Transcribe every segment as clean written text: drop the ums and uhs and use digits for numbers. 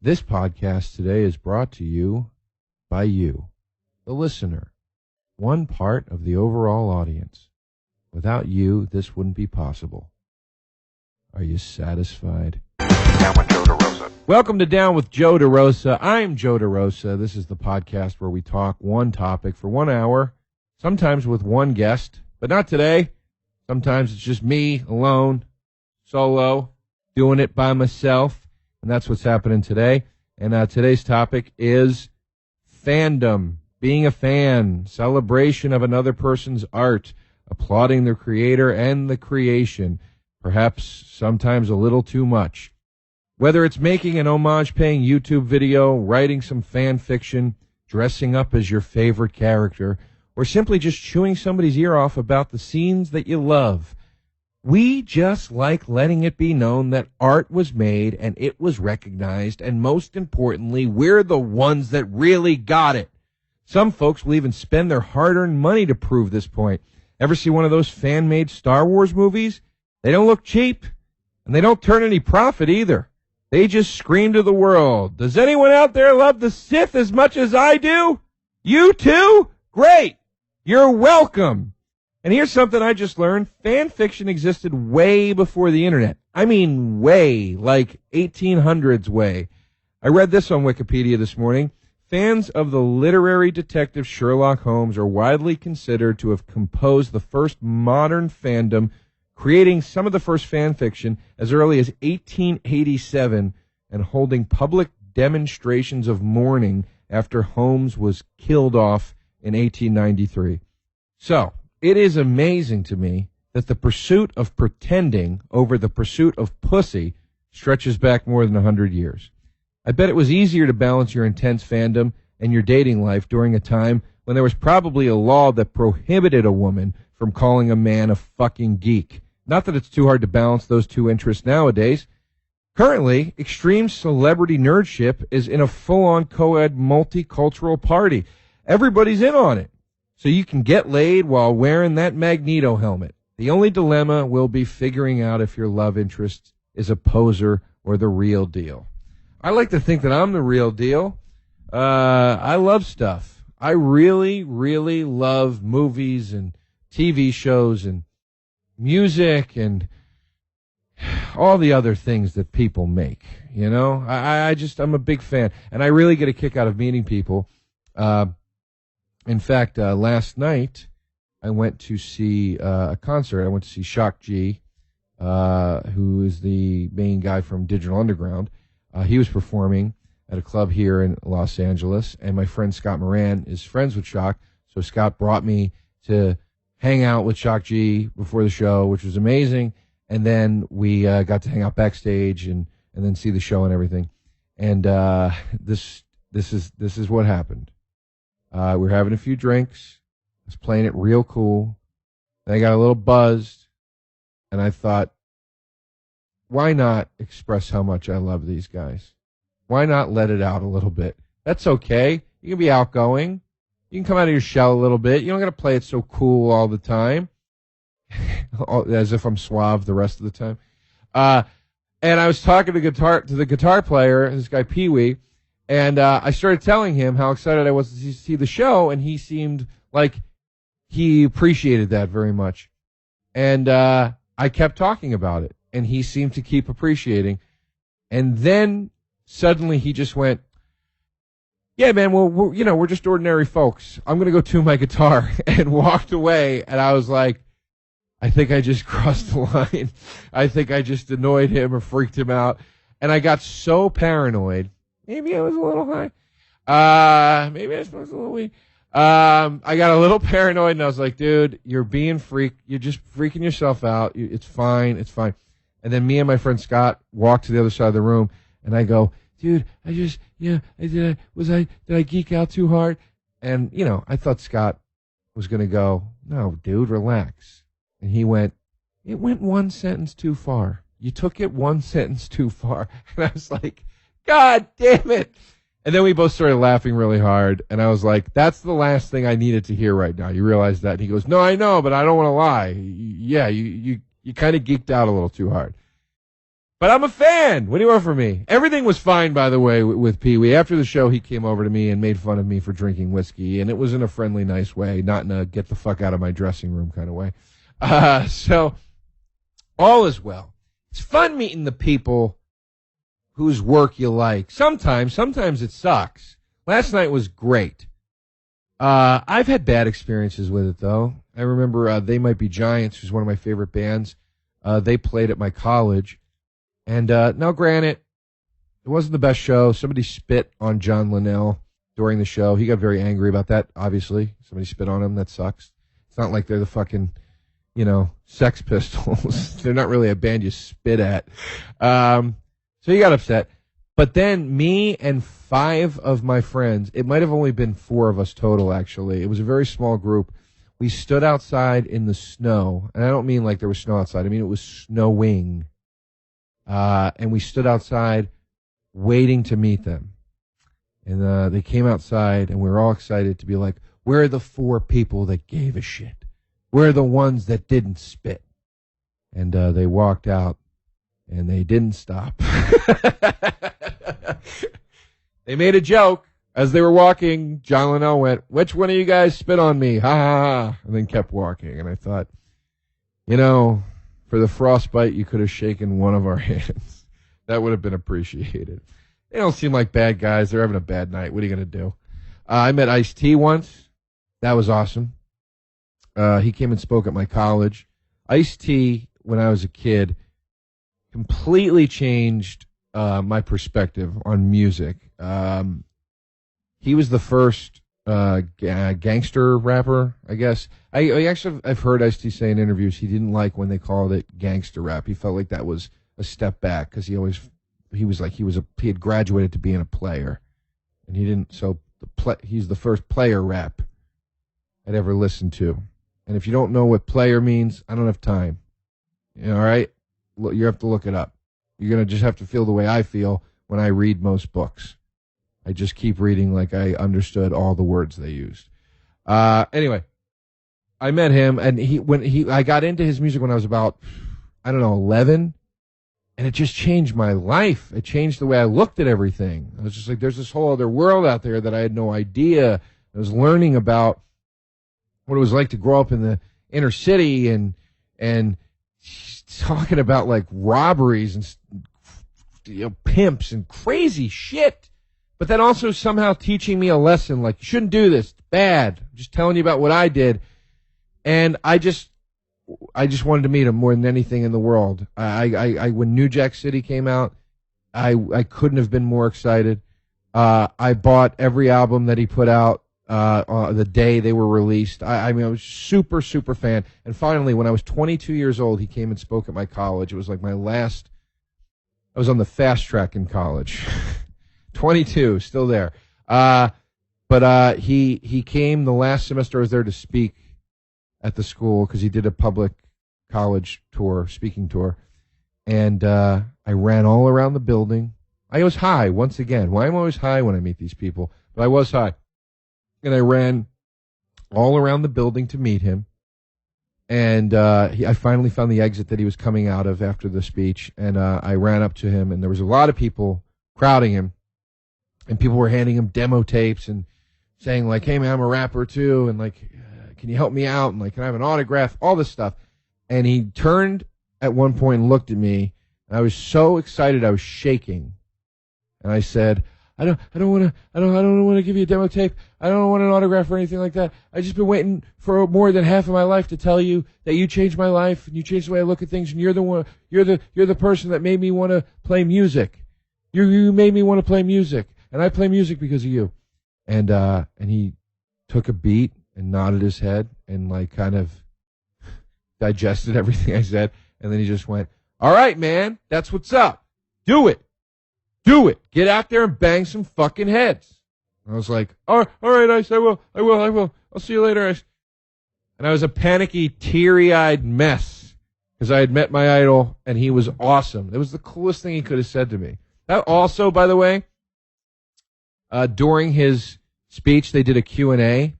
This podcast today is brought to you by you, the listener, one part of the overall audience. Without you, this wouldn't be possible. Are you satisfied? Down with Joe DeRosa. Welcome to Down with Joe DeRosa. I'm Joe DeRosa. This is the podcast where we talk one topic for 1 hour, sometimes with one guest, but not today. Sometimes it's just me alone, solo, doing it by myself. And that's what's happening today. And today's topic is fandom, being a fan, celebration of another person's art, applauding the creator and the creation, perhaps sometimes a little too much. Whether it's making an homage-paying YouTube video, writing some fan fiction, dressing up as your favorite character, or simply just chewing somebody's ear off about the scenes that you love, we just like letting it be known that art was made and it was recognized, and most importantly, we're the ones that really got it. Some folks will even spend their hard-earned money to prove this point. Ever see one of those fan-made Star Wars movies? They don't look cheap, and they don't turn any profit either. They just scream to the world. Does anyone out there love the Sith as much as I do? You too? Great. You're welcome. And here's something I just learned. Fan fiction existed way before the internet. I mean way, like 1800s way. I read this on Wikipedia this morning. Fans of the literary detective Sherlock Holmes are widely considered to have composed the first modern fandom, creating some of the first fan fiction as early as 1887 and holding public demonstrations of mourning after Holmes was killed off in 1893. So, it is amazing to me that the pursuit of pretending over the pursuit of pussy stretches back more than 100 years. I bet it was easier to balance your intense fandom and your dating life during a time when there was probably a law that prohibited a woman from calling a man a fucking geek. Not that it's too hard to balance those two interests nowadays. Currently, extreme celebrity nerdship is in a full-on co-ed multicultural party. Everybody's in on it. So you can get laid while wearing that Magneto helmet. The only dilemma will be figuring out if your love interest is a poser or the real deal. I like to think that I'm the real deal. I love stuff. I really, really love movies and TV shows and music and all the other things that people make. You know, I'm a big fan. And I really get a kick out of meeting people. In fact, last night, I went to see a concert. I went to see Shock G, who is the main guy from Digital Underground. He was performing at a club here in Los Angeles, and my friend Scott Moran is friends with Shock, so Scott brought me to hang out with Shock G before the show, which was amazing, and then we got to hang out backstage and then see the show and everything. And this is what happened. We were having a few drinks. I was playing it real cool. Then I got a little buzzed, and I thought, why not express how much I love these guys? Why not let it out a little bit? That's okay. You can be outgoing. You can come out of your shell a little bit. You don't got to play it so cool all the time, as if I'm suave the rest of the time. And I was talking to the guitar player, this guy Pee-wee, and I started telling him how excited I was to see the show, and he seemed like he appreciated that very much. And I kept talking about it, and he seemed to keep appreciating. And then suddenly he just went, yeah, man, well, we're just ordinary folks. I'm going to go tune my guitar, and walked away. And I was like, I think I just crossed the line. I think I just annoyed him or freaked him out. And I got so paranoid. Maybe I was a little high. Maybe I was a little weak. I got a little paranoid, and I was like, dude, you're being freaked. You're just freaking yourself out. It's fine. It's fine. And then me and my friend Scott walked to the other side of the room, and I go, dude, did I geek out too hard? And, I thought Scott was going to go, no, dude, relax. And he went, it went one sentence too far. You took it one sentence too far. And I was like, God damn it. And then we both started laughing really hard. And I was like, that's the last thing I needed to hear right now. You realize that? And he goes, no, I know, but I don't want to lie. Yeah, you kind of geeked out a little too hard. But I'm a fan. What do you want from me? Everything was fine, by the way, with Pee Wee. After the show, he came over to me and made fun of me for drinking whiskey, and it was in a friendly, nice way, not in a get the fuck out of my dressing room kind of way. So all is well. It's fun meeting the people whose work you like. Sometimes it sucks. Last night was great. I've had bad experiences with it, though. I remember They Might Be Giants, who's one of my favorite bands. They played at my college. And now, granted, it wasn't the best show. Somebody spit on John Linnell during the show. He got very angry about that, obviously. Somebody spit on him. That sucks. It's not like they're the fucking, Sex Pistols. They're not really a band you spit at. So he got upset. But then me and 5 of my friends, it might have only been 4 of us total, actually. It was a very small group. We stood outside in the snow. And I don't mean like there was snow outside. I mean it was snowing. And we stood outside waiting to meet them. And they came outside, and we were all excited to be like, where are the 4 people that gave a shit? Where are the ones that didn't spit? And they walked out, and they didn't stop. They made a joke. As they were walking, John Linnell went, which one of you guys spit on me? Ha, ha, ha. And then kept walking. And I thought, for the frostbite, you could have shaken one of our hands. That would have been appreciated. They don't seem like bad guys. They're having a bad night. What are you going to do? I met Ice-T once. That was awesome. He came and spoke at my college. Ice-T, when I was a kid, completely changed my perspective on music. He was the first gangster rapper, I guess. I've heard Ice-T say in interviews he didn't like when they called it gangster rap. He felt like that was a step back because he had graduated to being a player, and he didn't. So he's the first player rap I'd ever listened to. And if you don't know what player means, I don't have time. All right, you have to look it up. You're gonna just have to feel the way I feel when I read most books. I just keep reading like I understood all the words they used. Anyway, I met him, and I got into his music when I was about, 11, and it just changed my life. It changed the way I looked at everything. I was just like, there's this whole other world out there that I had no idea. I was learning about what it was like to grow up in the inner city and talking about like robberies and pimps and crazy shit. But then also somehow teaching me a lesson, like, you shouldn't do this. It's bad. I'm just telling you about what I did. And I just wanted to meet him more than anything in the world. When New Jack City came out, I couldn't have been more excited. I bought every album that he put out the day they were released. I was super, super fan. And finally, when I was 22 years old, he came and spoke at my college. It was like I was on the fast track in college. 22, still there. But he came the last semester I was there to speak at the school because he did a public college tour, speaking tour. And I ran all around the building. I was high once again. Well, I'm always high when I meet these people, but I was high. And I ran all around the building to meet him. And I finally found the exit that he was coming out of after the speech. And I ran up to him, and there was a lot of people crowding him. And people were handing him demo tapes and saying, like, hey, man, I'm a rapper, too. And, like, can you help me out? And, like, can I have an autograph? All this stuff. And he turned at one point and looked at me. And I was so excited I was shaking. And I said, I don't want to give you a demo tape. I don't want an autograph or anything like that. I've just been waiting for more than half of my life to tell you that you changed my life and you changed the way I look at things. And you're the person that made me want to play music. You made me want to play music. And I play music because of you. And he took a beat and nodded his head and like kind of digested everything I said. And then he just went, all right, man, that's what's up. Do it. Get out there and bang some fucking heads. And I was like, all right, Ice, I will. I'll see you later, Ice. And I was a panicky, teary-eyed mess because I had met my idol and he was awesome. It was the coolest thing he could have said to me. That also, by the way, during his speech, they did a Q&A,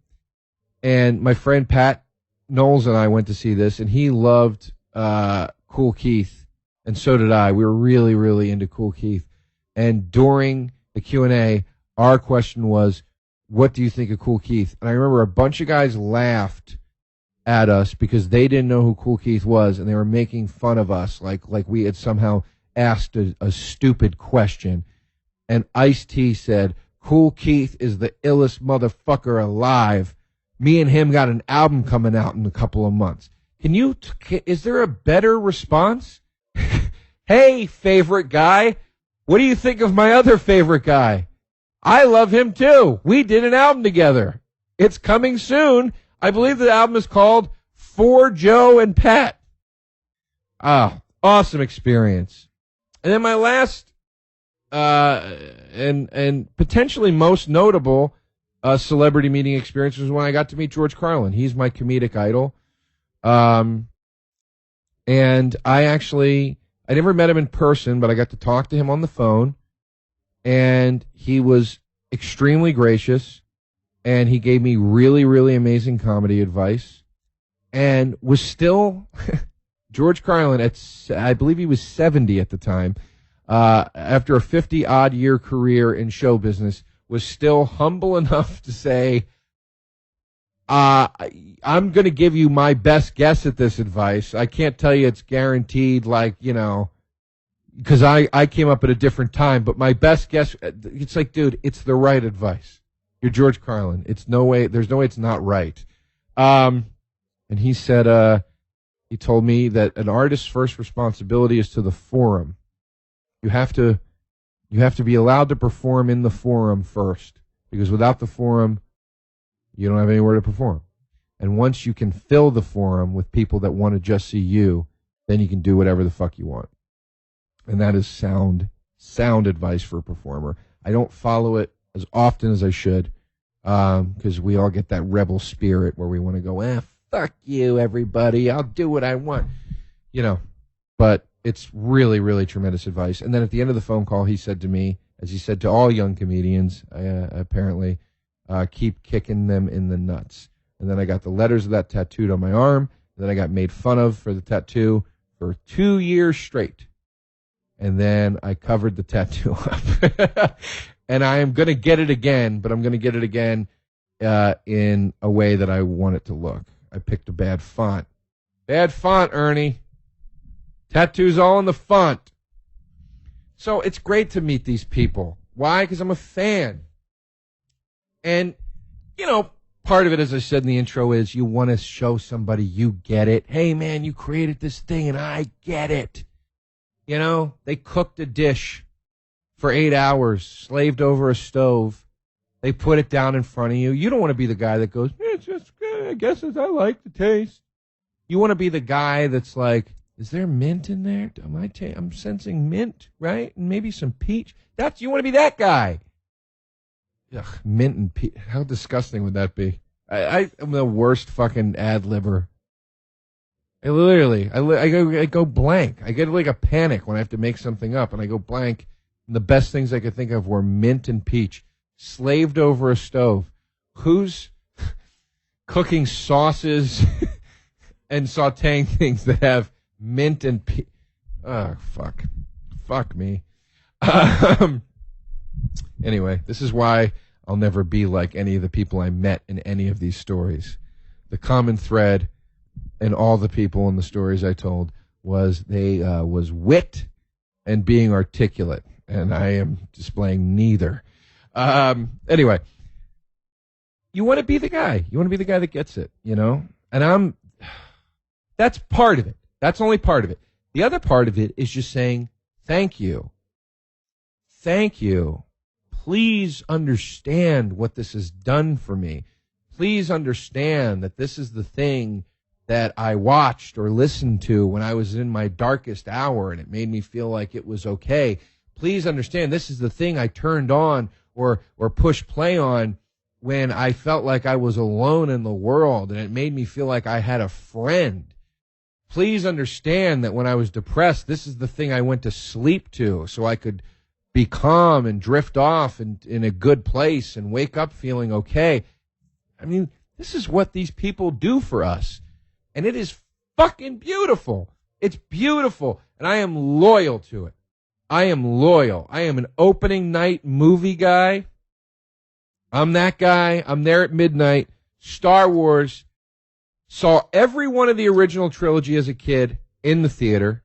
and my friend Pat Knowles and I went to see this, and he loved Kool Keith and so did I. We were really, really into Kool Keith. And during the Q&A, our question was, what do you think of Kool Keith? And I remember a bunch of guys laughed at us because they didn't know who Kool Keith was, and they were making fun of us like we had somehow asked a stupid question. And Ice-T said, Kool Keith is the illest motherfucker alive. Me and him got an album coming out in a couple of months. Is there a better response? Hey, favorite guy, what do you think of my other favorite guy? I love him too. We did an album together. It's coming soon. I believe the album is called For Joe and Pat. Awesome experience. And then my last and potentially most notable celebrity meeting experience was when I got to meet George Carlin. He's my comedic idol. And I never met him in person, but I got to talk to him on the phone, and he was extremely gracious, and he gave me really, really amazing comedy advice, and was still George Carlin I believe he was 70 at the time, after a 50-odd year career in show business, was still humble enough to say, I'm going to give you my best guess at this advice. I can't tell you it's guaranteed, because I came up at a different time, but my best guess, it's like, dude, it's the right advice. You're George Carlin. There's no way it's not right. And he said, he told me that an artist's first responsibility is to the forum. You have to be allowed to perform in the forum first, because without the forum, you don't have anywhere to perform. And once you can fill the forum with people that want to just see you, then you can do whatever the fuck you want. And that is sound advice for a performer. I don't follow it as often as I should, because we all get that rebel spirit where we want to go, fuck you, everybody. I'll do what I want. But it's really, really tremendous advice. And then at the end of the phone call, he said to me, as he said to all young comedians, apparently, keep kicking them in the nuts. And then I got the letters of that tattooed on my arm. And then I got made fun of for the tattoo for 2 years straight. And then I covered the tattoo up. And I am going to get it again, but I'm going to get it again in a way that I want it to look. I picked a bad font. Bad font, Ernie. Tattoos all in the font. So it's great to meet these people. Why? Because I'm a fan. And, part of it, as I said in the intro, is you want to show somebody you get it. Hey, man, you created this thing, and I get it. They cooked a dish for 8 hours, slaved over a stove. They put it down in front of you. You don't want to be the guy that goes, it's just good. I guess I like the taste. You want to be the guy that's like, is there mint in there? I'm sensing mint, right? And maybe some peach. You want to be that guy. Ugh, mint and peach. How disgusting would that be? I am the worst fucking ad-libber. I go blank. I get like a panic when I have to make something up, and I go blank. And the best things I could think of were mint and peach, slaved over a stove. Who's cooking sauces and sautéing things that have mint and peach? Oh, fuck me. Anyway, this is why I'll never be like any of the people I met in any of these stories. The common thread in all the people in the stories I told was was wit and being articulate, and I am displaying neither. Anyway, you want to be the guy. You want to be the guy that gets it, And that's part of it. That's only part of it. The other part of it is just saying, thank you. Thank you. Please understand what this has done for me. Please understand that this is the thing that I watched or listened to when I was in my darkest hour and it made me feel like it was okay. Please understand this is the thing I turned on or pushed play on when I felt like I was alone in the world and it made me feel like I had a friend. Please understand that when I was depressed, this is the thing I went to sleep to so I could be calm and drift off in a good place and wake up feeling okay. I mean, this is what these people do for us. And it is fucking beautiful. It's beautiful. and I am loyal to it. I am loyal. I am an opening night movie guy. I'm that guy. I'm there at midnight. Star Wars. Saw every one of the original trilogy as a kid in the theater.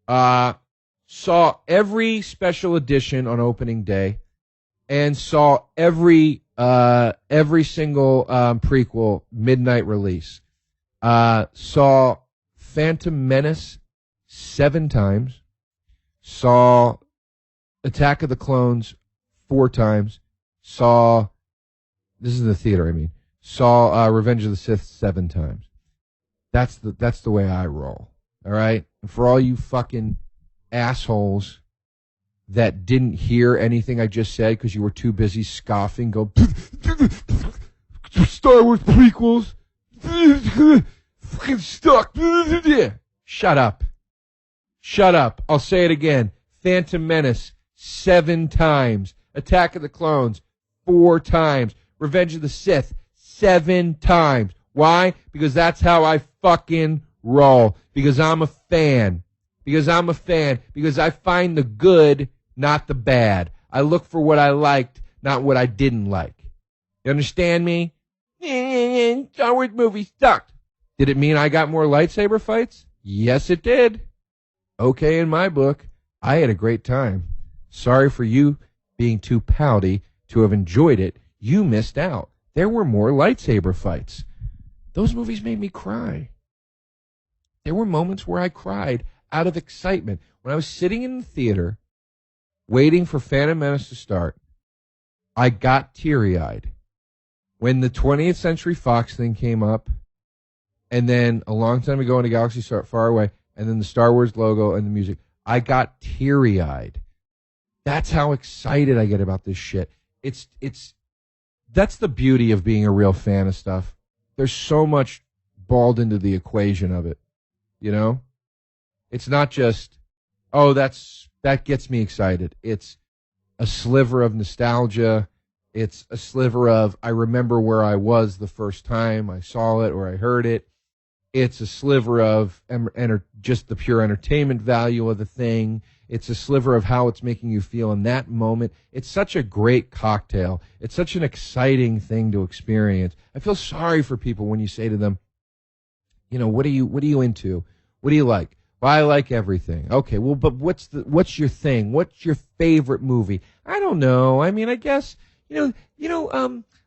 Saw every special edition on opening day, and saw every single prequel midnight release. Saw Phantom Menace 7 times. Saw Attack of the Clones 4 times. Saw, this is the theater, I mean. Saw Revenge of the Sith 7 times. That's the way I roll. All right? And for all you fucking assholes that didn't hear anything I just said because you were too busy scoffing, go, Star Wars prequels, fucking stuck. Shut up. Shut up. I'll say it again. Phantom Menace 7 times. Attack of the Clones 4 times. Revenge of the Sith 7 times. Why? Because that's how I fucking roll. Because I'm a fan. Because I'm a fan. Because I find the good, not the bad. I look for what I liked, not what I didn't like. You understand me? Star Wars movie sucked. Did it mean I got more lightsaber fights? Yes, it did. Okay, in my book, I had a great time. Sorry for you being too pouty to have enjoyed it. You missed out. There were more lightsaber fights. Those movies made me cry. There were moments where I cried out of excitement. When I was sitting in the theater, waiting for Phantom Menace to start, I got teary-eyed. When the 20th Century Fox thing came up, and then A Long Time Ago in a Galaxy Far Away, and then the Star Wars logo and the music, I got teary-eyed. That's how excited I get about this shit. That's the beauty of being a real fan of stuff. There's so much balled into the equation of it, you know? It's not just, oh, that gets me excited. It's a sliver of nostalgia. It's a sliver of, I remember where I was the first time I saw it or I heard it. It's a sliver of just the pure entertainment value of the thing. It's a sliver of how it's making you feel in that moment. It's such a great cocktail. It's such an exciting thing to experience. I feel sorry for people when you say to them, you know, what are you into? What do you like? Well, I like everything. Okay, well, but what's your thing? What's your favorite movie? I don't know. I mean, I guess,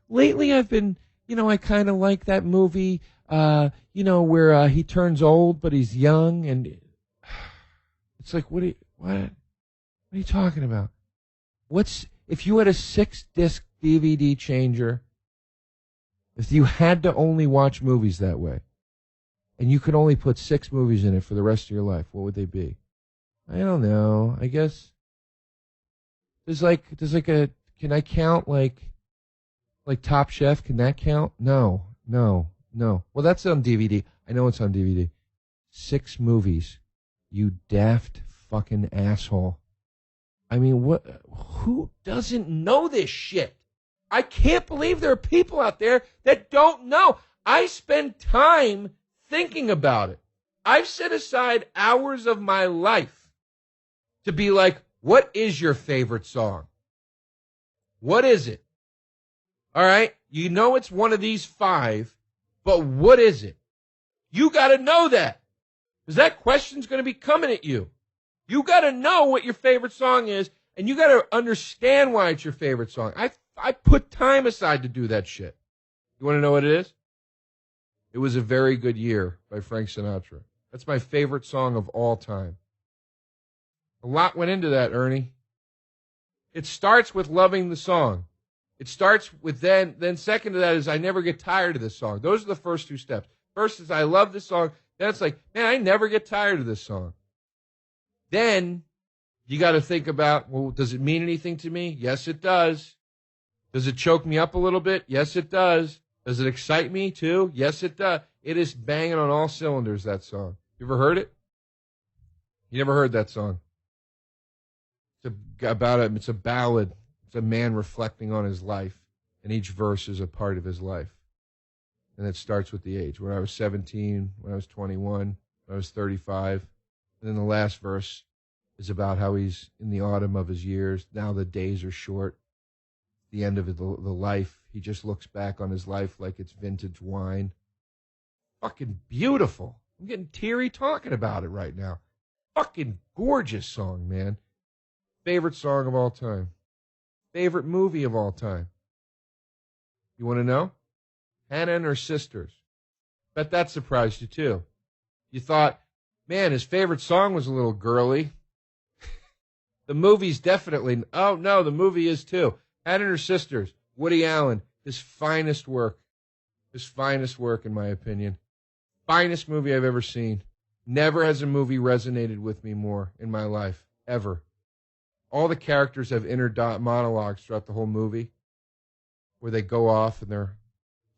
lately I've been, I kind of like that movie, where he turns old but he's young, and it's like, what are you talking about? If you had a 6-disc DVD changer, if you had to only watch movies that way, and you could only put 6 movies in it for the rest of your life, what would they be? I don't know. I guess can I count like Top Chef? Can that count? No. Well, that's on DVD. I know it's on DVD. 6 movies. You daft fucking asshole. I mean, who doesn't know this shit? I can't believe there are people out there that don't know. I spend time thinking about it. I've set aside hours of my life to be like, what is your favorite song? What is it? All right? You know it's one of these 5, but what is it? You got to know that, because that question's going to be coming at you. You got to know what your favorite song is, and you got to understand why it's your favorite song. I put time aside to do that shit. You want to know what it is? It Was a Very Good Year by Frank Sinatra. That's my favorite song of all time. A lot went into that, Ernie. It starts with loving the song. It starts with then second to that is I never get tired of this song. Those are the first 2 steps. First is I love this song. Then it's like, man, I never get tired of this song. Then you got to think about, well, does it mean anything to me? Yes, it does. Does it choke me up a little bit? Yes, it does. Does it excite me too? Yes, it does. It is banging on all cylinders, that song. You ever heard it? You never heard that song? It's a ballad. It's a man reflecting on his life, and each verse is a part of his life. And it starts with the age. When I was 17, when I was 21, when I was 35, And then the last verse is about how he's in the autumn of his years. Now the days are short. The end of the life. He just looks back on his life like it's vintage wine. Fucking beautiful. I'm getting teary talking about it right now. Fucking gorgeous song, man. Favorite song of all time. Favorite movie of all time. You want to know? Hannah and Her Sisters. Bet that surprised you too. You thought, man, his favorite song was a little girly. The movie's definitely, oh no, the movie is too. Hannah and Her Sisters. Woody Allen. His finest work. His finest work, in my opinion. Finest movie I've ever seen. Never has a movie resonated with me more in my life. Ever. All the characters have inner monologues throughout the whole movie where they go off and they're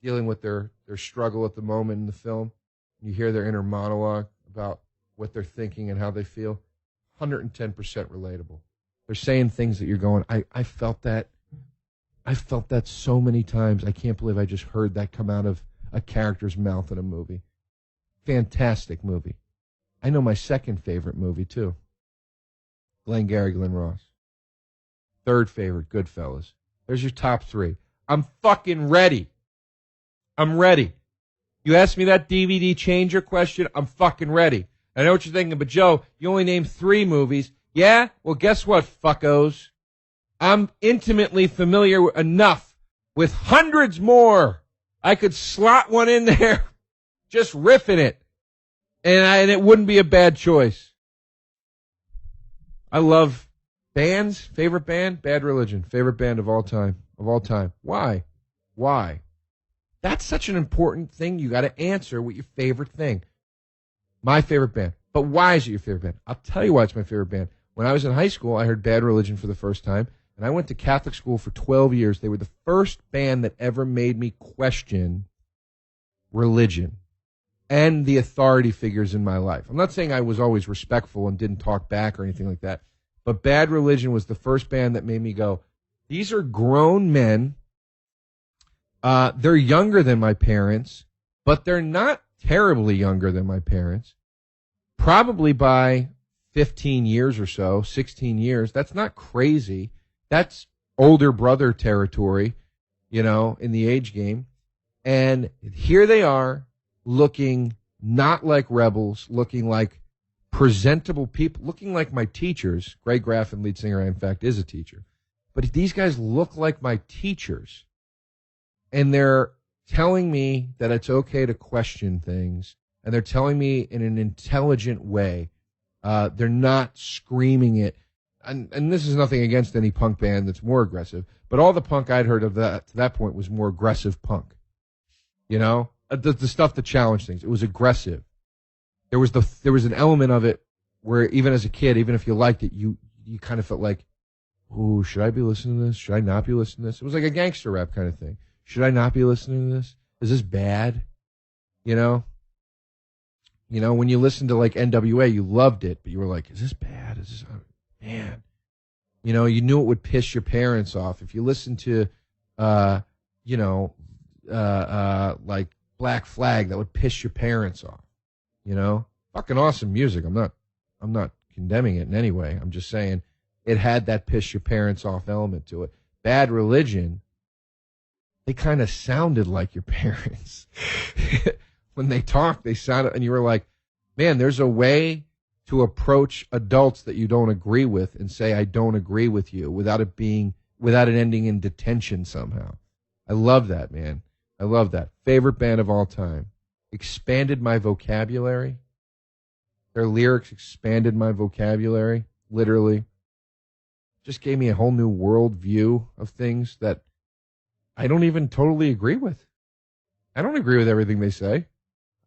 dealing with their struggle at the moment in the film. You hear their inner monologue about what they're thinking and how they feel. 110% relatable. They're saying things that you're going, I felt that. I felt that so many times. I can't believe I just heard that come out of a character's mouth in a movie. Fantastic movie. I know my second favorite movie, too. Glengarry Glen Ross. Third favorite, Goodfellas. There's your top three. I'm fucking ready. I'm ready. You asked me that DVD changer question, I'm fucking ready. I know what you're thinking, but Joe, you only named 3 movies. Yeah? Well, guess what, fuckos? I'm intimately familiar enough with hundreds more. I could slot one in there, just riffing it, and it wouldn't be a bad choice. I love bands. Favorite band? Bad Religion. Favorite band of all time. Of all time. Why? Why? That's such an important thing. You got to answer with your favorite thing. My favorite band. But why is it your favorite band? I'll tell you why it's my favorite band. When I was in high school, I heard Bad Religion for the first time, and I went to Catholic school for 12 years. They were the first band that ever made me question religion and the authority figures in my life. I'm not saying I was always respectful and didn't talk back or anything like that, but Bad Religion was the first band that made me go, these are grown men. They're younger than my parents, but they're not terribly younger than my parents. Probably by 15 years or so, 16 years. That's not crazy. That's older brother territory, in the age game. And here they are, looking not like rebels, looking like presentable people, looking like my teachers. Greg Graffin, lead singer, in fact, is a teacher. But these guys look like my teachers. And they're telling me that it's okay to question things. And they're telling me in an intelligent way. They're not screaming it. And this is nothing against any punk band that's more aggressive. But all the punk I'd heard of to that point was more aggressive punk. The stuff that challenged things. It was aggressive. There was an element of it where even as a kid, even if you liked it, you kind of felt like, ooh, should I be listening to this? Should I not be listening to this? It was like a gangster rap kind of thing. Should I not be listening to this? Is this bad? When you listened to like NWA, you loved it, but you were like, is this bad? Is this, man? You knew it would piss your parents off. If you listened to, like Black Flag, that would piss your parents off. Fucking awesome music. I'm not condemning it in any way. I'm just saying it had that piss your parents off element to it. Bad Religion, they kind of sounded like your parents. When they talked, they sounded, and you were like, man, there's a way to approach adults that you don't agree with and say, I don't agree with you without it ending in detention somehow. I love that, man. I love that. Favorite band of all time. Expanded my vocabulary. Their lyrics expanded my vocabulary, literally. Just gave me a whole new world view of things that I don't even totally agree with. I don't agree with everything they say.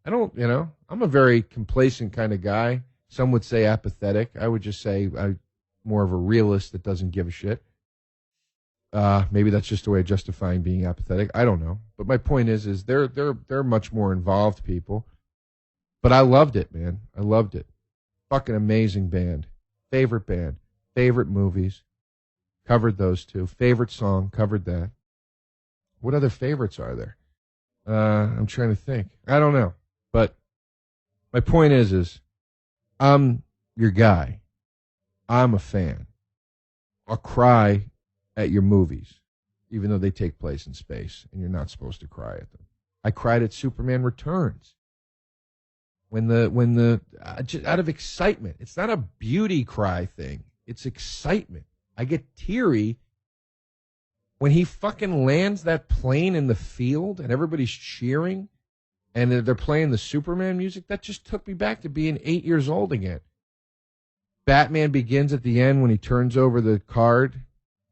I'm a very complacent kind of guy. Some would say apathetic. I would just say I'm more of a realist that doesn't give a shit. Maybe that's just a way of justifying being apathetic. I don't know. But my point is they're much more involved people. But I loved it, man. I loved it. Fucking amazing band. Favorite band. Favorite movies. Covered those two. Favorite song. Covered that. What other favorites are there? I'm trying to think. I don't know. But my point is I'm your guy. I'm a fan. I'll cry at your movies, even though they take place in space, and you're not supposed to cry at them. I cried at Superman Returns. When just out of excitement. It's not a beauty cry thing. It's excitement. I get teary when he fucking lands that plane in the field and everybody's cheering and they're playing the Superman music. That just took me back to being 8 years old again. Batman Begins at the end when he turns over the card.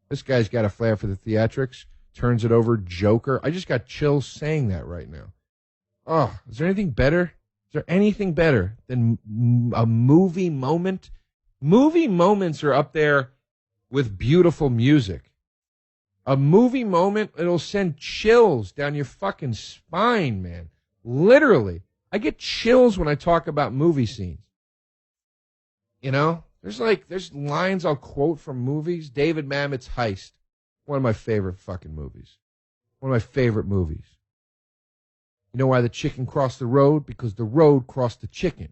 This guy's got a flair for the theatrics. Turns it over, Joker. I just got chills saying that right now. Oh, is there anything better? Is there anything better than a movie moment? Movie moments are up there with beautiful music. A movie moment, it'll send chills down your fucking spine, man. Literally. I get chills when I talk about movie scenes. You know? There's lines I'll quote from movies. David Mamet's Heist. One of my favorite fucking movies. One of my favorite movies. You know why the chicken crossed the road? Because the road crossed the chicken.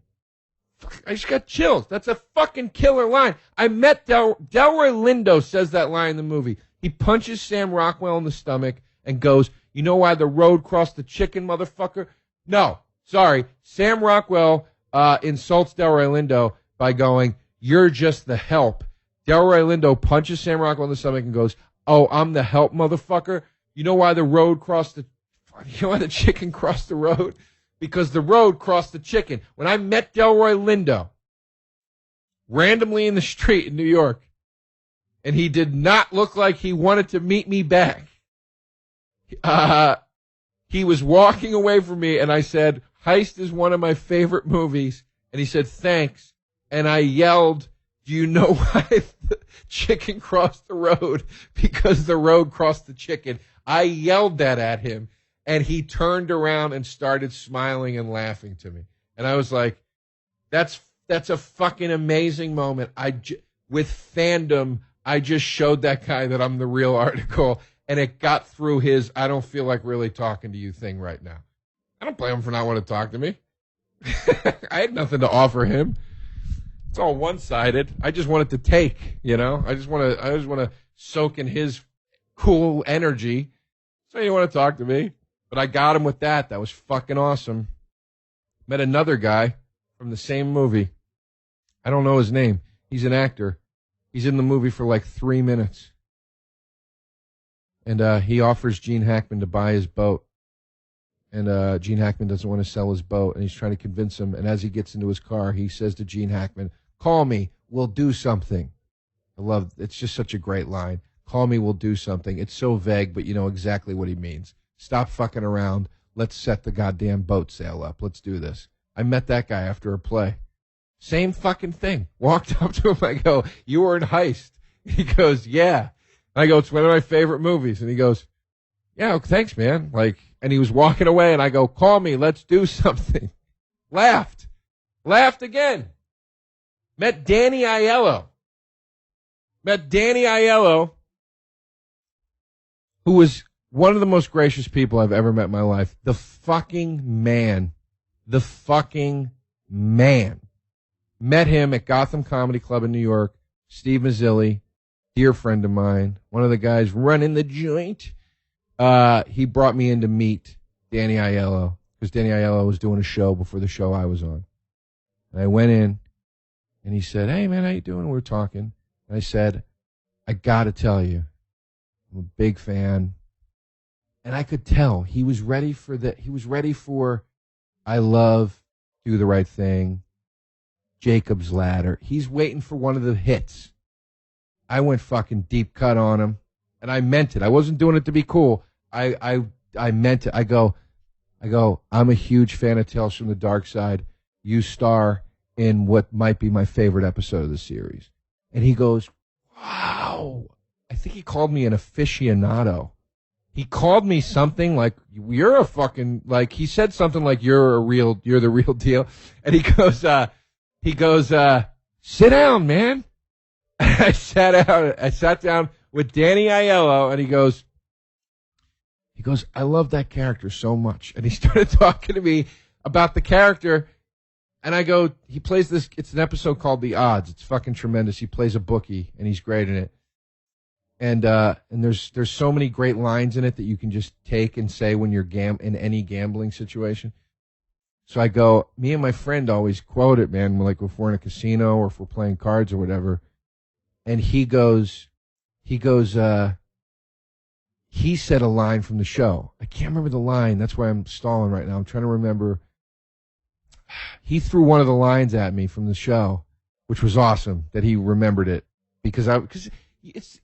I just got chills. That's a fucking killer line. I met Delroy Lindo says that line in the movie. He punches Sam Rockwell in the stomach and goes, you know why the road crossed the chicken, motherfucker? No, sorry. Sam Rockwell insults Delroy Lindo by going, you're just the help. Delroy Lindo punches Sam Rockwell in the stomach and goes, oh, I'm the help, motherfucker. You know why the chicken crossed the road? Because the road crossed the chicken. When I met Delroy Lindo randomly in the street in New York, and he did not look like he wanted to meet me back, he was walking away from me, and I said, Heist is one of my favorite movies. And he said, thanks. And I yelled, do you know why the chicken crossed the road? Because the road crossed the chicken. I yelled that at him, and he turned around and started smiling and laughing to me. And I was like, that's a fucking amazing moment. With fandom, I just showed that guy that I'm the real article, and it got through his I don't feel like really talking to you thing right now. I don't blame him for not wanting to talk to me. I had nothing to offer him. It's all one-sided. I just wanted to take, you know. I just want to soak in his cool energy. So you want to talk to me, but I got him with that. That was fucking awesome. Met another guy from the same movie. I don't know his name. He's an actor. He's in the movie for like 3 minutes. And he offers Gene Hackman to buy his boat. And Gene Hackman doesn't want to sell his boat, and he's trying to convince him. And as he gets into his car, he says to Gene Hackman, call me, we'll do something. It's just such a great line. Call me, we'll do something. It's so vague, but you know exactly what he means. Stop fucking around. Let's set the goddamn boat sail up. Let's do this. I met that guy after a play. Same fucking thing. Walked up to him, I go, you were in Heist. He goes, yeah. I go, it's one of my favorite movies. And he goes, yeah, thanks, man. And he was walking away, and I go, call me, let's do something. Laughed again. Met Danny Aiello, who was one of the most gracious people I've ever met in my life. The fucking man. Met him at Gotham Comedy Club in New York. Steve Mazzilli, dear friend of mine, one of the guys running the joint. He brought me in to meet Danny Aiello because Danny Aiello was doing a show before the show I was on. And I went in, and he said, hey, man, how you doing? We were talking. And I said, I got to tell you, I'm a big fan. And I could tell he was ready for that. He was ready for I Love, Do the Right Thing, Jacob's Ladder. He's waiting for one of the hits. I went fucking deep cut on him, and I meant it. I wasn't doing it to be cool. I meant it. I go, I'm a huge fan of Tales from the Dark Side. You star in what might be my favorite episode of the series. And he goes, wow. I think he called me an aficionado. He called me something like, you're a fucking, like, he said something like, you're the real deal. And he goes, sit down, man. I sat down with Danny Aiello, and he goes, I love that character so much. And he started talking to me about the character, And I go, he plays this, it's an episode called The Odds. It's fucking tremendous. He plays a bookie, and he's great in it. And there's so many great lines in it that you can just take and say when you're in any gambling situation. So I go, me and my friend always quote it, man, like if we're in a casino or if we're playing cards or whatever. And he said a line from the show. I can't remember the line. That's why I'm stalling right now. I'm trying to remember. He threw one of the lines at me from the show, which was awesome that he remembered it because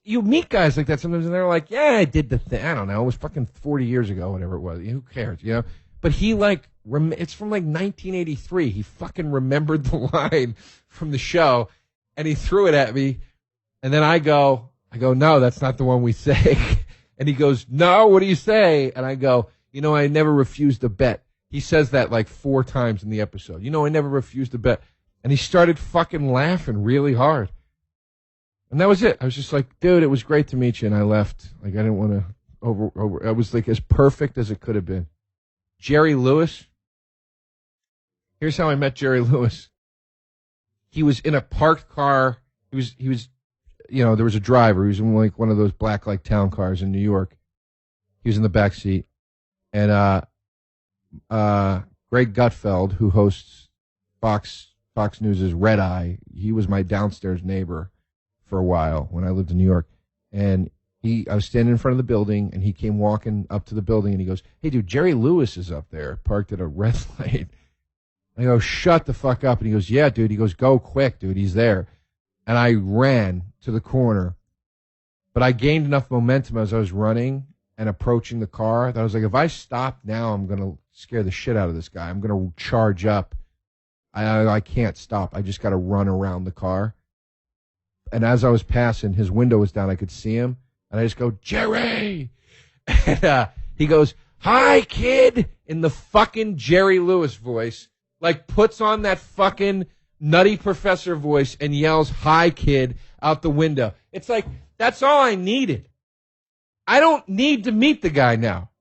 you meet guys like that sometimes and they're like, yeah, I did the thing. I don't know. It was fucking 40 years ago, whatever it was. Who cares, you know? But he it's from like 1983. He fucking remembered the line from the show and he threw it at me. And then I go, no, that's not the one we say. And he goes, no, what do you say? And I go, I never refused a bet. He says that like 4 times in the episode. I never refused a bet. And he started fucking laughing really hard. And that was it. I was just like, dude, it was great to meet you. And I left. Like, I didn't want to over. I was like as perfect as it could have been. Jerry Lewis. Here's how I met Jerry Lewis. He was in a parked car. He was, there was a driver. He was in like one of those black like town cars in New York. He was in the back seat. And, Greg Gutfeld, who hosts Fox News' Red Eye, he was my downstairs neighbor for a while when I lived in New York. And I was standing in front of the building, and he came walking up to the building, and he goes, hey, dude, Jerry Lewis is up there, parked at a red light. I go, shut the fuck up. And he goes, yeah, dude. He goes, go quick, dude. He's there. And I ran to the corner, but I gained enough momentum as I was running and approaching the car that I was like, if I stop now, I'm going to scare the shit out of this guy. I'm going to charge up. I can't stop. I just got to run around the car. And as I was passing, his window was down. I could see him. And I just go, Jerry! And he goes, hi, kid, in the fucking Jerry Lewis voice. Like, puts on that fucking nutty professor voice and yells, hi, kid, out the window. It's like, that's all I needed. I don't need to meet the guy now.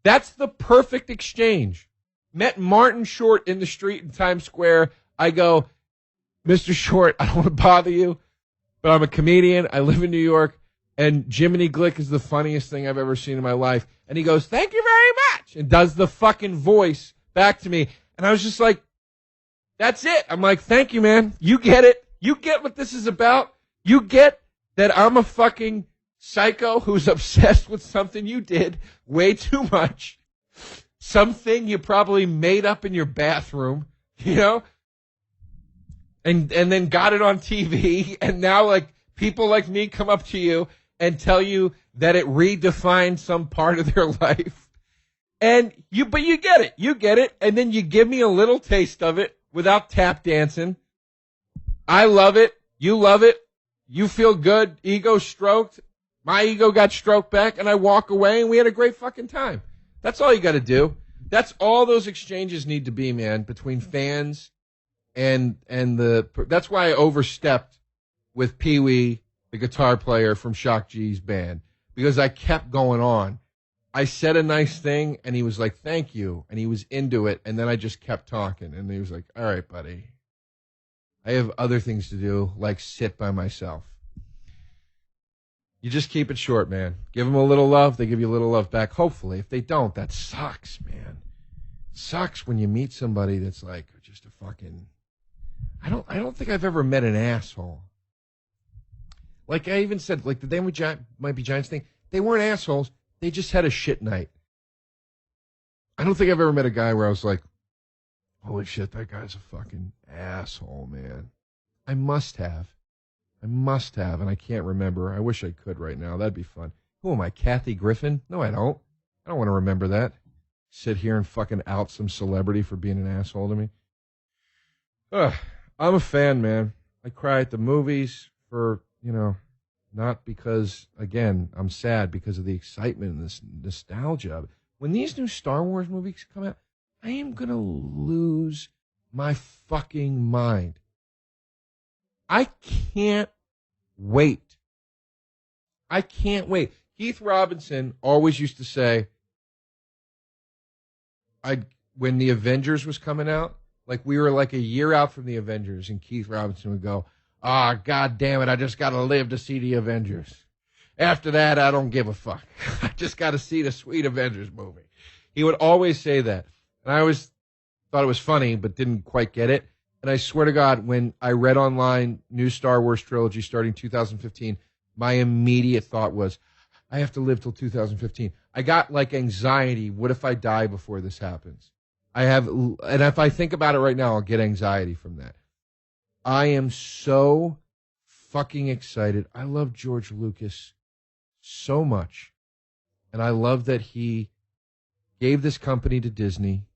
That's the perfect exchange. Met Martin Short in the street in Times Square. I go, Mr. Short, I don't want to bother you, but I'm a comedian. I live in New York, and Jiminy Glick is the funniest thing I've ever seen in my life. And he goes, thank you very much, and does the fucking voice back to me. And I was just like, that's it. I'm like, thank you, man. You get it. You get what this is about. You get that I'm a fucking psycho who's obsessed with something you did way too much. Something you probably made up in your bathroom, and then got it on TV, and now like people like me come up to you and tell you that it redefined some part of their life. But you get it, and then you give me a little taste of it without tap dancing. I love it. You love it. You feel good. Ego stroked. My ego got stroked back, and I walk away, and we had a great fucking time. That's all you got to do. That's all those exchanges need to be, man, between fans and that's why I overstepped with Pee Wee, the guitar player from Shock G's band, because I kept going on. I said a nice thing, and he was like, thank you, and he was into it, and then I just kept talking, and he was like, all right, buddy, I have other things to do, like sit by myself. You just keep it short, man. Give them a little love, they give you a little love back. Hopefully, if they don't, that sucks, man. It sucks when you meet somebody that's like just a fucking. I don't think I've ever met an asshole. Like I even said, like the They Might Be Giants thing, they weren't assholes. They just had a shit night. I don't think I've ever met a guy where I was like, holy shit, that guy's a fucking asshole, man. I must have, and I can't remember. I wish I could right now. That'd be fun. Who am I, Kathy Griffin? No, I don't. I don't want to remember that. Sit here and fucking out some celebrity for being an asshole to me. Ugh, I'm a fan, man. I cry at the movies for, not because, again, I'm sad because of the excitement and this nostalgia. When these new Star Wars movies come out, I am going to lose my fucking mind. I can't wait. I can't wait. Keith Robinson always used to say, when the Avengers was coming out, Like we were like a year out from the Avengers, and Keith Robinson would go, "Ah, God damn it, I just got to live to see the Avengers. After that, I don't give a fuck. I just got to see the sweet Avengers movie." He would always say that. And I always thought it was funny, but didn't quite get it. And I swear to God, when I read online new Star Wars trilogy starting 2015, my immediate thought was, I have to live till 2015. I got like anxiety. What if I die before this happens? And if I think about it right now, I'll get anxiety from that. I am so fucking excited. I love George Lucas so much. And I love that he gave this company to Disney.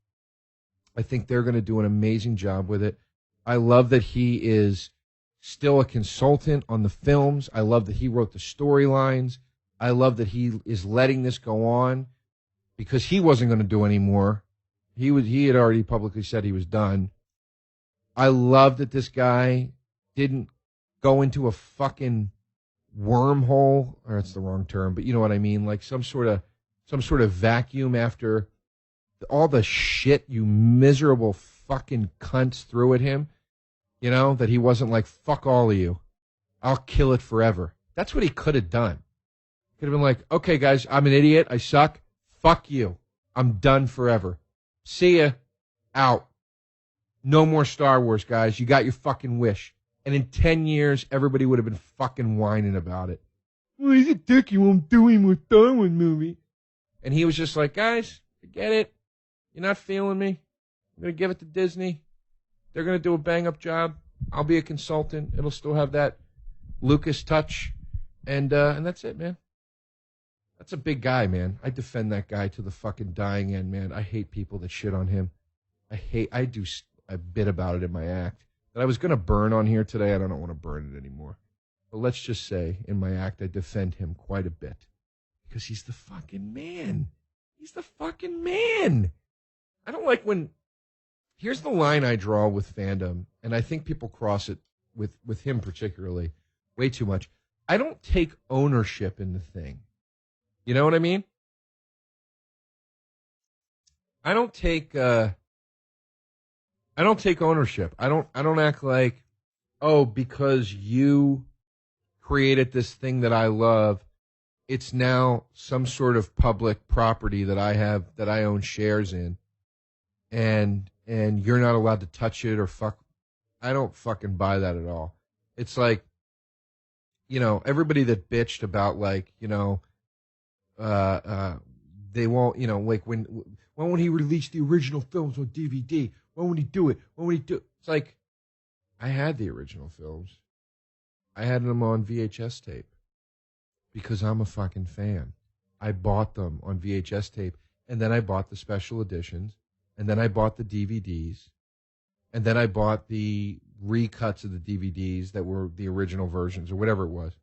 I think they're going to do an amazing job with it. I love that he is still a consultant on the films. I love that he wrote the storylines. I love that he is letting this go on because he wasn't going to do any more. He had already publicly said he was done. I love that this guy didn't go into a fucking wormhole, or that's the wrong term, but you know what I mean, like some sort of vacuum after all the shit you miserable fucking cunts threw at him. You know, that he wasn't like, fuck all of you. I'll kill it forever. That's what he could have done. Could have been like, okay, guys, I'm an idiot. I suck. Fuck you. I'm done forever. See ya. Out. No more Star Wars, guys. You got your fucking wish. And in 10 years, everybody would have been fucking whining about it. Well, he's a dick. You won't do him with Star Wars movie. And he was just like, guys, forget it. You're not feeling me. I'm going to give it to Disney. They're going to do a bang-up job. I'll be a consultant. It'll still have that Lucas touch. And that's it, man. That's a big guy, man. I defend that guy to the fucking dying end, man. I hate people that shit on him. I do a bit about it in my act. That I was going to burn on here today. I don't want to burn it anymore. But let's just say, in my act, I defend him quite a bit. Because he's the fucking man. He's the fucking man. I don't like when... Here's the line I draw with fandom, and I think people cross it with him particularly way too much. I don't take ownership in the thing. You know what I mean? I don't take ownership. I don't act like, oh, because you created this thing that I love, it's now some sort of public property that I own shares in, and you're not allowed to touch it or fuck. I don't fucking buy that at all. It's like, you know, everybody that bitched about like, you know, they won't, you know, like when would he release the original films on DVD? When would he do it? When would he do it? It's like, I had the original films. I had them on VHS tape because I'm a fucking fan. I bought them on VHS tape, and then I bought the special editions, and then I bought the DVDs, and then I bought the recuts of the DVDs that were the original versions or whatever it was.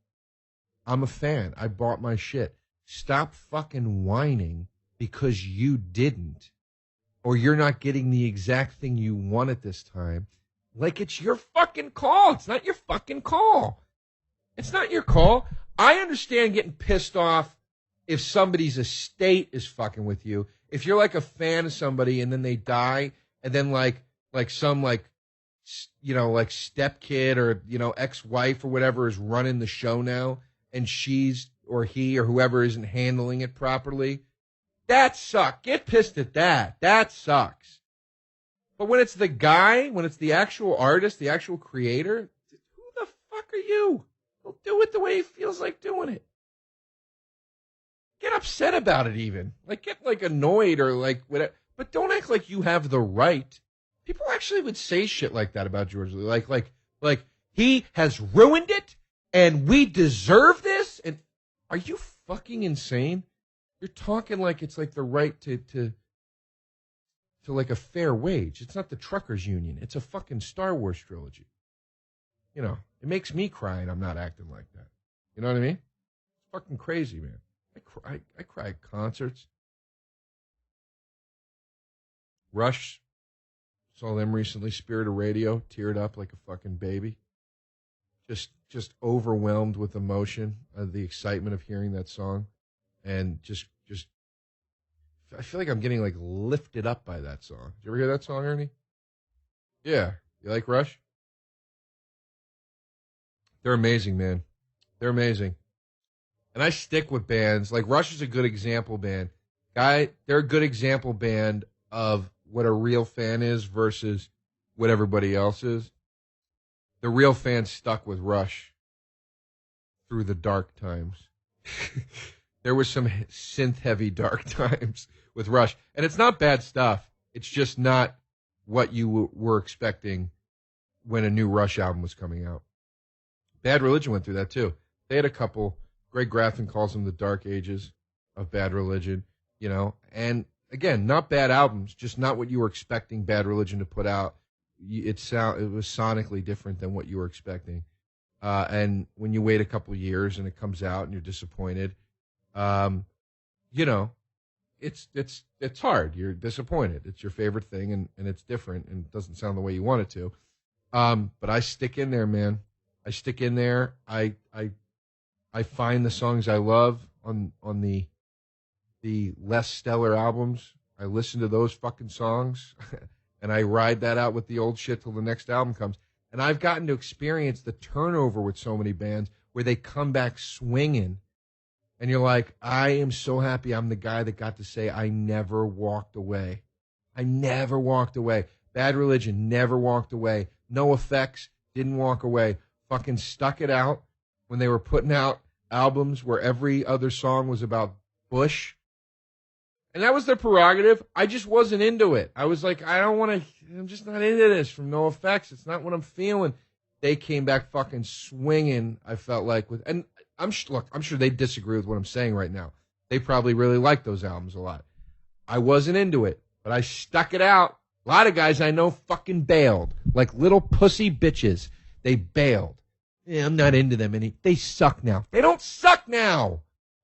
I'm a fan. I bought my shit. Stop fucking whining because you didn't, or you're not getting the exact thing you want at this time. Like it's your fucking call. It's not your fucking call. It's not your call. I understand getting pissed off if somebody's estate is fucking with you. If you're like a fan of somebody and then they die, and then like some like, you know, like stepkid or, you know, ex-wife or whatever is running the show now, and she's or he or whoever isn't handling it properly, that sucks. Get pissed at that. That sucks. But when it's the guy, when it's the actual artist, the actual creator, who the fuck are you? He'll do it the way he feels like doing it. Get upset about it even. Like, get, like, annoyed or, like, whatever. But don't act like you have the right. People actually would say shit like that about George Lucas. Like, he has ruined it, and we deserve this? And are you fucking insane? You're talking like it's, like, the right to like, a fair wage. It's not the truckers' union. It's a fucking Star Wars trilogy. You know, it makes me cry, and I'm not acting like that. You know what I mean? It's fucking crazy, man. I cry at concerts. Rush, saw them recently. Spirit of Radio, teared up like a fucking baby. Just overwhelmed with emotion of the excitement of hearing that song, and just I feel like I'm getting like lifted up by that song. Did you ever hear that song, Ernie? Yeah. You like Rush? They're amazing, man. They're amazing. And I stick with bands. Like Rush is a good example band. They're a good example band of what a real fan is versus what everybody else is. The real fan stuck with Rush through the dark times. There was some synth-heavy dark times with Rush. And it's not bad stuff. It's just not what you were expecting when a new Rush album was coming out. Bad Religion went through that, too. They had a couple. Greg Graffin calls them the dark ages of Bad Religion, you know. And, again, not bad albums, just not what you were expecting Bad Religion to put out. It was sonically different than what you were expecting. And when you wait a couple of years and it comes out and you're disappointed, you know, it's hard. You're disappointed. It's your favorite thing, and it's different, and it doesn't sound the way you want it to. But I stick in there, man. I stick in there. I find the songs I love on the less stellar albums. I listen to those fucking songs, and I ride that out with the old shit till the next album comes. And I've gotten to experience the turnover with so many bands where they come back swinging, and you're like, I am so happy I'm the guy that got to say I never walked away. I never walked away. Bad Religion never walked away. No Effects didn't walk away. Fucking stuck it out when they were putting out albums where every other song was about Bush. And that was their prerogative. I just wasn't into it. I was like, I'm just not into this from No Effects. It's not what I'm feeling. They came back fucking swinging, I felt like. And I'm sure they disagree with what I'm saying right now. They probably really like those albums a lot. I wasn't into it, but I stuck it out. A lot of guys I know fucking bailed. Like little pussy bitches. They bailed. Yeah, I'm not into them any. They suck now. They don't suck now.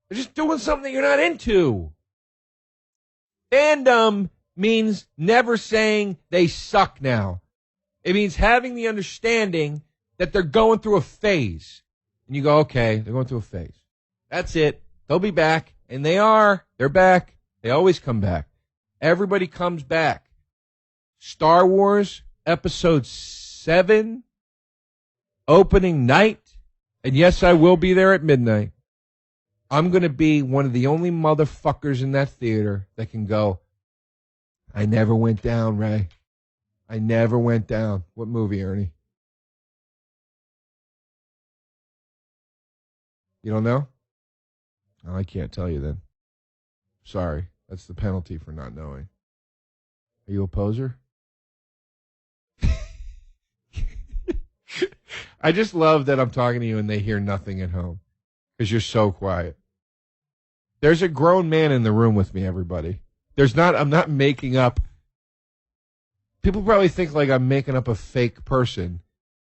They're just doing something you're not into. Fandom means never saying they suck now. It means having the understanding that they're going through a phase. And you go, okay, they're going through a phase. That's it. They'll be back. And they are. They're back. They always come back. Everybody comes back. Star Wars Episode 7, opening night. And yes, I will be there at midnight. I'm going to be one of the only motherfuckers in that theater that can go, I never went down, Ray. I never went down. What movie, Ernie? You don't know? Oh, I can't tell you then. Sorry. That's the penalty for not knowing. Are you a poser? I just love that I'm talking to you and they hear nothing at home because you're so quiet. There's a grown man in the room with me, everybody. I'm not making up. People probably think like I'm making up a fake person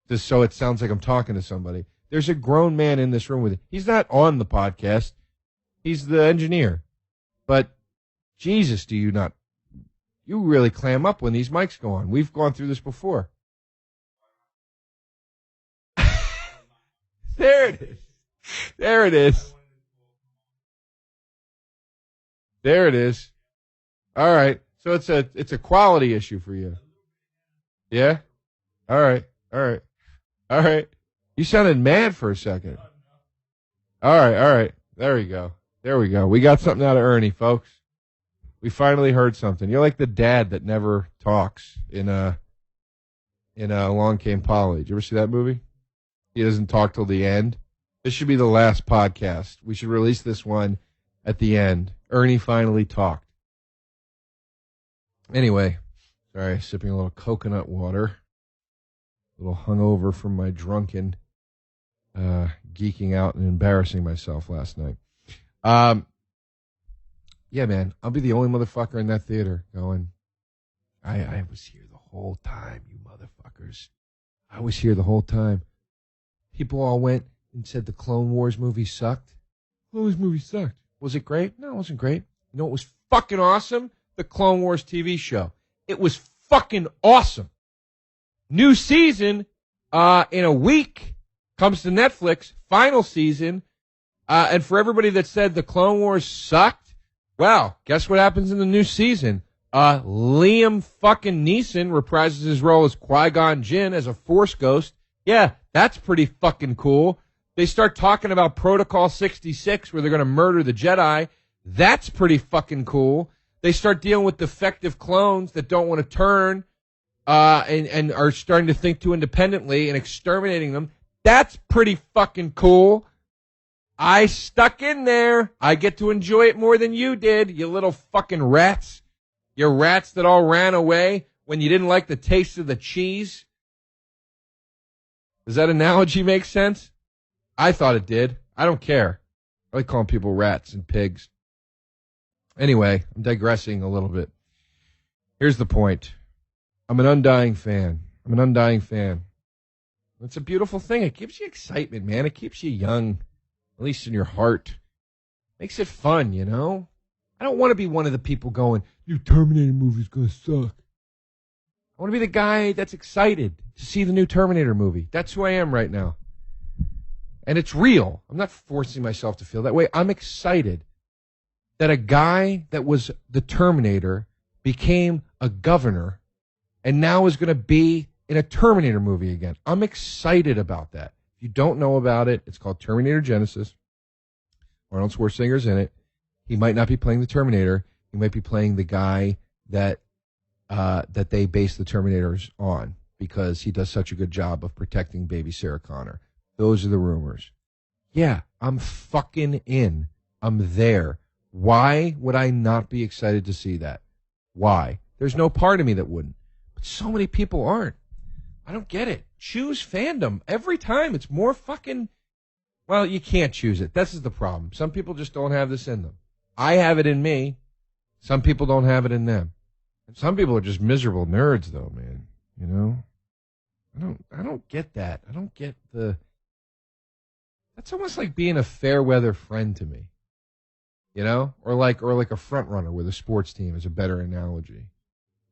just so it sounds like I'm talking to somebody. There's a grown man in this room with me. He's not on the podcast. He's the engineer. But Jesus, you really clam up when these mics go on. We've gone through this before. There it is. There it is. There it is. All right. So it's a quality issue for you. Yeah? All right. All right. All right. You sounded mad for a second. All right. All right. There we go. There we go. We got something out of Ernie, folks. We finally heard something. You're like the dad that never talks in Along Came Polly. Did you ever see that movie? He doesn't talk till the end. This should be the last podcast. We should release this one at the end. Ernie finally talked. Anyway, sorry, sipping a little coconut water. A little hungover from my drunken geeking out and embarrassing myself last night. Yeah, man, I'll be the only motherfucker in that theater going, I was here the whole time, you motherfuckers. I was here the whole time. People all went and said the Clone Wars movie sucked. Clone Wars movie sucked. Was it great? No, it wasn't great. You know what was fucking awesome? The Clone Wars TV show. It was fucking awesome. New season in a week comes to Netflix. Final season. And for everybody that said the Clone Wars sucked, well, guess what happens in the new season? Liam fucking Neeson reprises his role as Qui-Gon Jinn as a Force ghost. Yeah, that's pretty fucking cool. They start talking about Protocol 66 where they're going to murder the Jedi. That's pretty fucking cool. They start dealing with defective clones that don't want to turn and are starting to think too independently and exterminating them. That's pretty fucking cool. I stuck in there. I get to enjoy it more than you did, you little fucking rats. You rats that all ran away when you didn't like the taste of the cheese. Does that analogy make sense? I thought it did. I don't care. I like calling people rats and pigs. Anyway, I'm digressing a little bit. Here's the point. I'm an undying fan. It's a beautiful thing. It gives you excitement, man. It keeps you young, at least in your heart. Makes it fun, you know? I don't want to be one of the people going, your Terminator movie's going to suck. I want to be the guy that's excited to see the new Terminator movie. That's who I am right now. And it's real. I'm not forcing myself to feel that way. I'm excited that a guy that was the Terminator became a governor and now is going to be in a Terminator movie again. I'm excited about that. If you don't know about it, it's called Terminator Genesis. Arnold Schwarzenegger's in it. He might not be playing the Terminator. He might be playing the guy that they base the Terminators on because he does such a good job of protecting baby Sarah Connor. Those are the rumors. Yeah, I'm fucking in. I'm there. Why would I not be excited to see that? Why? There's no part of me that wouldn't. But so many people aren't. I don't get it. Choose fandom. Every time it's more fucking... Well, you can't choose it. This is the problem. Some people just don't have this in them. I have it in me. Some people don't have it in them. And some people are just miserable nerds, though, man. You know? I don't get that. I don't get the... That's almost like being a fair weather friend to me. You know? Or like a front runner with a sports team is a better analogy.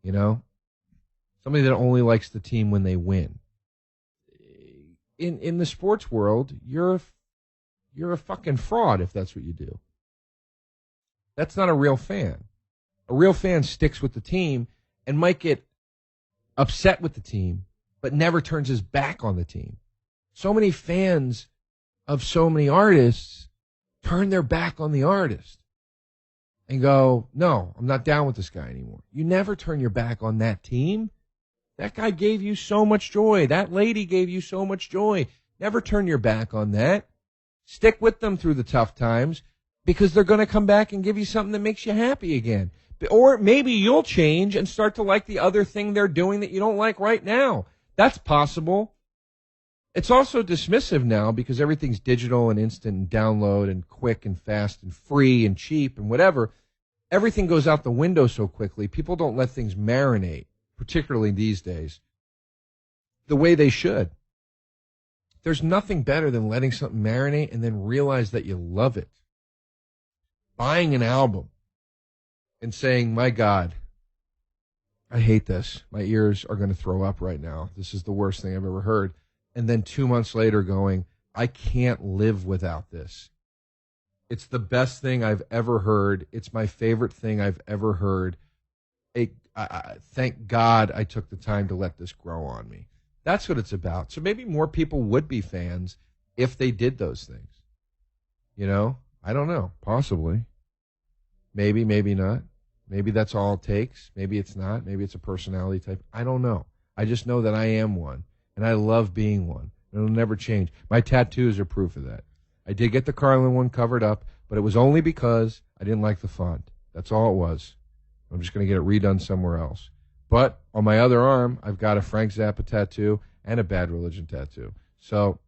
You know? Somebody that only likes the team when they win. In the sports world, you're a fucking fraud if that's what you do. That's not a real fan. A real fan sticks with the team and might get upset with the team, but never turns his back on the team. So many fans of so many artists turn their back on the artist and go, no, I'm not down with this guy anymore. You never turn your back on that team. That guy gave you so much joy. That lady gave you so much joy. Never turn your back on that. Stick with them through the tough times because they're going to come back and give you something that makes you happy again. Or maybe you'll change and start to like the other thing they're doing that you don't like right now. That's possible. It's also dismissive now because everything's digital and instant and download and quick and fast and free and cheap and whatever. Everything goes out the window so quickly. People don't let things marinate, particularly these days, the way they should. There's nothing better than letting something marinate and then realize that you love it. Buying an album and saying, my God, I hate this. My ears are going to throw up right now. This is the worst thing I've ever heard. And then 2 months later going, I can't live without this. It's the best thing I've ever heard. It's my favorite thing I've ever heard. Thank God I took the time to let this grow on me. That's what it's about. So maybe more people would be fans if they did those things. You know? I don't know. Possibly. Maybe, maybe not. Maybe that's all it takes. Maybe it's not. Maybe it's a personality type. I don't know. I just know that I am one, and I love being one. It'll never change. My tattoos are proof of that. I did get the Carlin one covered up, but it was only because I didn't like the font. That's all it was. I'm just going to get it redone somewhere else. But on my other arm, I've got a Frank Zappa tattoo and a Bad Religion tattoo. So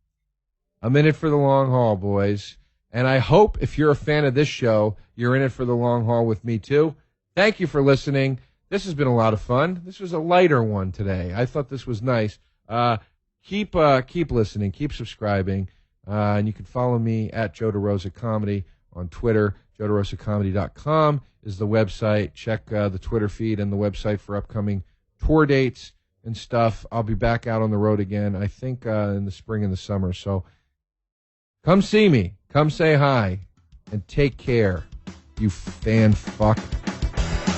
I'm in it for the long haul, boys. And I hope if you're a fan of this show, you're in it for the long haul with me too. Thank you for listening. This has been a lot of fun. This was a lighter one today. I thought this was nice. Keep listening. Keep subscribing. And you can follow me at Joe DeRosa Comedy on Twitter. JoeDeRosaComedy.com is the website. Check the Twitter feed and the website for upcoming tour dates and stuff. I'll be back out on the road again, I think, in the spring and the summer. So come see me. Come say hi. And take care, you fan fuck.